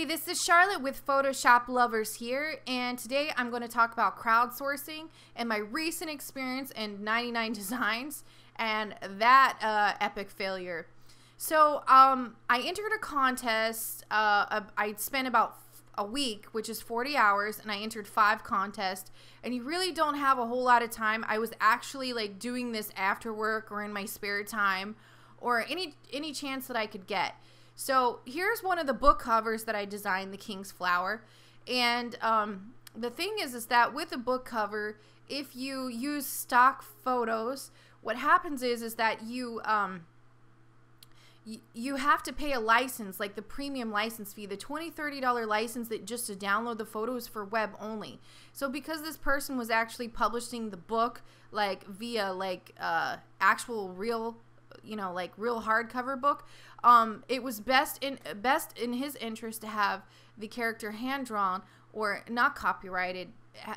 Hey, this is Charlotte with Photoshop Lovers here, and today I'm going to talk about crowdsourcing and my recent experience in 99 Designs and that epic failure. So I entered a contest. I spent about a week, which is 40 hours, and I entered 5 contests, and you really don't have a whole lot of time. I was actually like doing this after work or in my spare time or any chance that I could get. So here's one of the book covers that I designed, The King's Flower. And the thing is that with a book cover, if you use stock photos, what happens is that you have to pay a license, like the premium license fee, the $20–$30 license that just to download the photos for web only. So because this person was actually publishing the book like via like actual real, you know, like real hardcover book, it was best in his interest to have the character hand drawn or not copyrighted,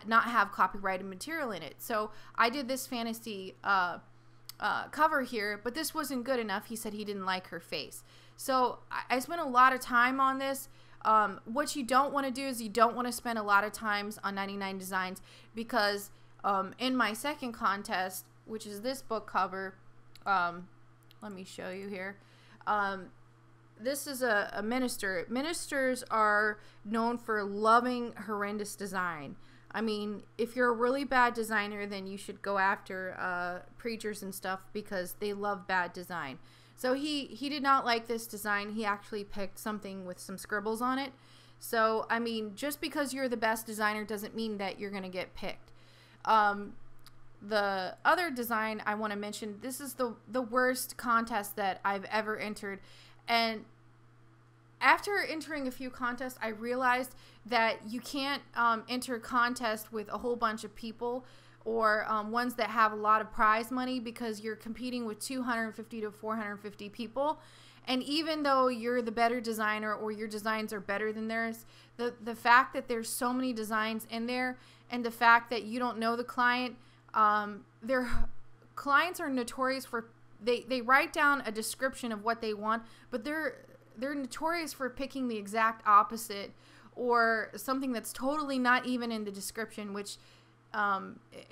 not have copyrighted material in it. So I did this fantasy cover here, but this wasn't good enough. He said he didn't like her face. So I spent a lot of time on this. What you don't want to do is you don't want to spend a lot of times on 99 Designs, because in my second contest, which is this book cover, let me show you here. This is a minister. Ministers are known for loving horrendous design. I mean, if you're a really bad designer, then you should go after preachers and stuff, because they love bad design. So he did not like this design. He actually picked something with some scribbles on it. So, I mean, just because you're the best designer doesn't mean that you're going to get picked. The other design I want to mention, this is the worst contest that I've ever entered. And after entering a few contests, I realized that you can't enter a contest with a whole bunch of people, or ones that have a lot of prize money, because you're competing with 250 to 450 people. And even though you're the better designer or your designs are better than theirs, the fact that there's so many designs in there, and the fact that you don't know the client, their clients are notorious for, they write down a description of what they want, but they're notorious for picking the exact opposite, or something that's totally not even in the description, which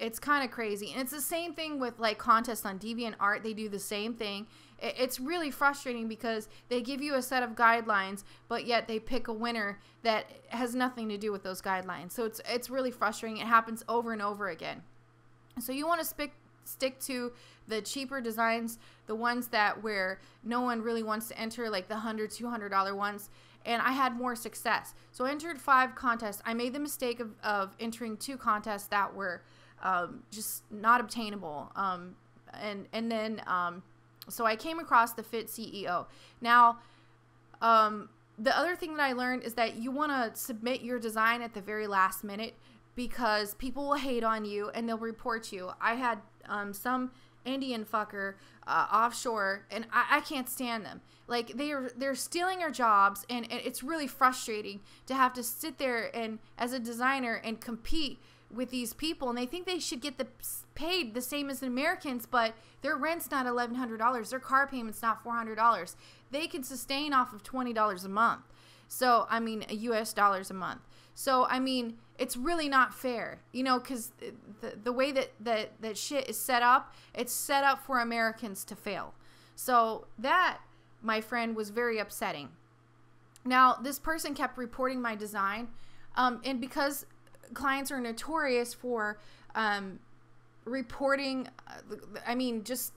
it's kind of crazy. And it's the same thing with like contests on DeviantArt. They do the same thing. It's really frustrating because they give you a set of guidelines, but yet they pick a winner that has nothing to do with those guidelines. So it's really frustrating. It happens over and over again. So you want to stick to the cheaper designs, the ones that where no one really wants to enter, like the $100, $200 ones. And I had more success. So I entered 5 contests. I made the mistake of entering 2 contests that were just not obtainable. So I came across the Fit CEO. Now, the other thing that I learned is that you want to submit your design at the very last minute, because people will hate on you and they'll report you. I had some Indian fucker offshore, and I can't stand them. Like, they're stealing our jobs, and it's really frustrating to have to sit there and as a designer and compete with these people, and they think they should get paid the same as the Americans, but their rent's not $1,100, their car payment's not $400. They can sustain off of $20 a month. So, I mean, US dollars a month. So, I mean, it's really not fair, you know, because the way that shit is set up, it's set up for Americans to fail. So that, my friend, was very upsetting. Now, this person kept reporting my design, and because clients are notorious for reporting, I mean, just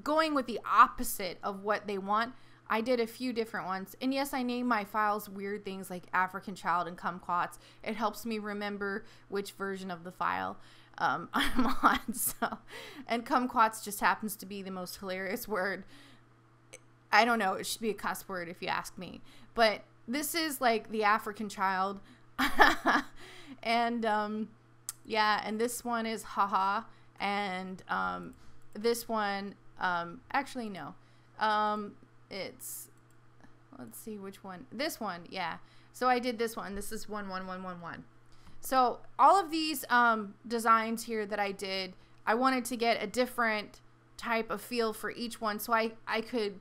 going with the opposite of what they want, I did a few different ones. And yes, I named my files weird things like African Child and Kumquats. It helps me remember which version of the file I'm on. So, and Kumquats just happens to be the most hilarious word. I don't know, it should be a cuss word if you ask me. But this is like the African Child. And yeah, and this one is haha. And this one, actually no. It's, let's see which one. This one, yeah. So I did this one. This is 11111. So all of these designs here that I did, I wanted to get a different type of feel for each one, so I could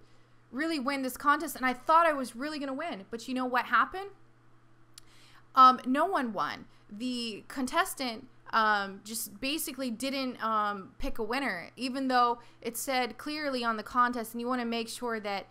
really win this contest, and I thought I was really going to win. But you know what happened? No one won. The contestant just basically didn't pick a winner, even though it said clearly on the contest, and you want to make sure that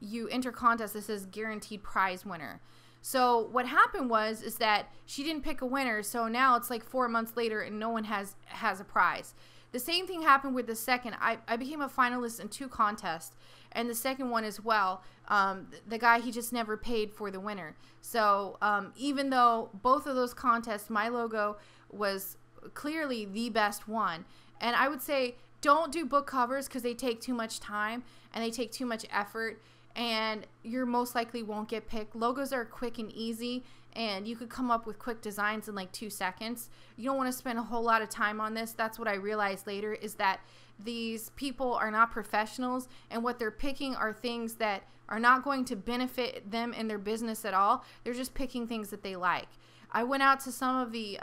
you enter contest that says guaranteed prize winner. So what happened is that she didn't pick a winner, so now it's like 4 months later and no one has a prize. The same thing happened with the second. I became a finalist in 2 contests, and the second one as well. The guy, he just never paid for the winner. So even though both of those contests, my logo was clearly the best one. And I would say don't do book covers because they take too much time and they take too much effort, and you most likely won't get picked. Logos are quick and easy, and you could come up with quick designs in like 2 seconds. You don't want to spend a whole lot of time on this. That's what I realized later, is that these people are not professionals, and what they're picking are things that are not going to benefit them in their business at all. They're just picking things that they like. I went out to some of the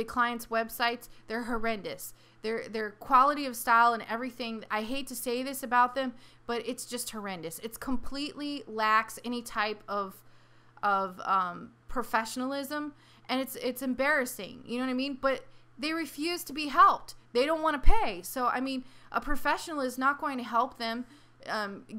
clients' websites. They're horrendous. Their quality of style and everything, I hate to say this about them, but it's just horrendous. It's completely lacks any type of professionalism, and it's embarrassing. You know what I mean? But they refuse to be helped. They don't want to pay. So I mean, a professional is not going to help them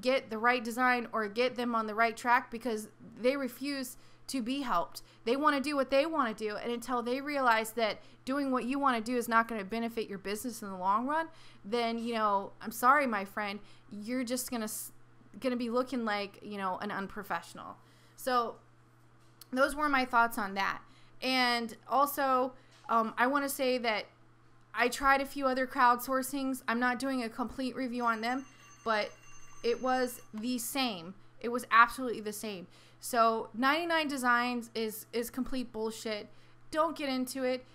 get the right design or get them on the right track because they refuse to be helped. They want to do what they want to do, and until they realize that doing what you want to do is not going to benefit your business in the long run, then, you know, I'm sorry, my friend, you're just gonna be looking like, you know, an unprofessional. So those were my thoughts on that. And also, I want to say that I tried a few other crowdsourcings. I'm not doing a complete review on them, but it was the same. It was absolutely the same. So 99 Designs is complete bullshit. Don't get into it.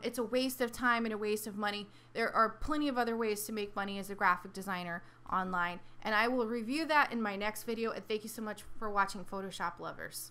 It's a waste of time and a waste of money. There are plenty of other ways to make money as a graphic designer online, and I will review that in my next video. And thank you so much for watching, Photoshop lovers.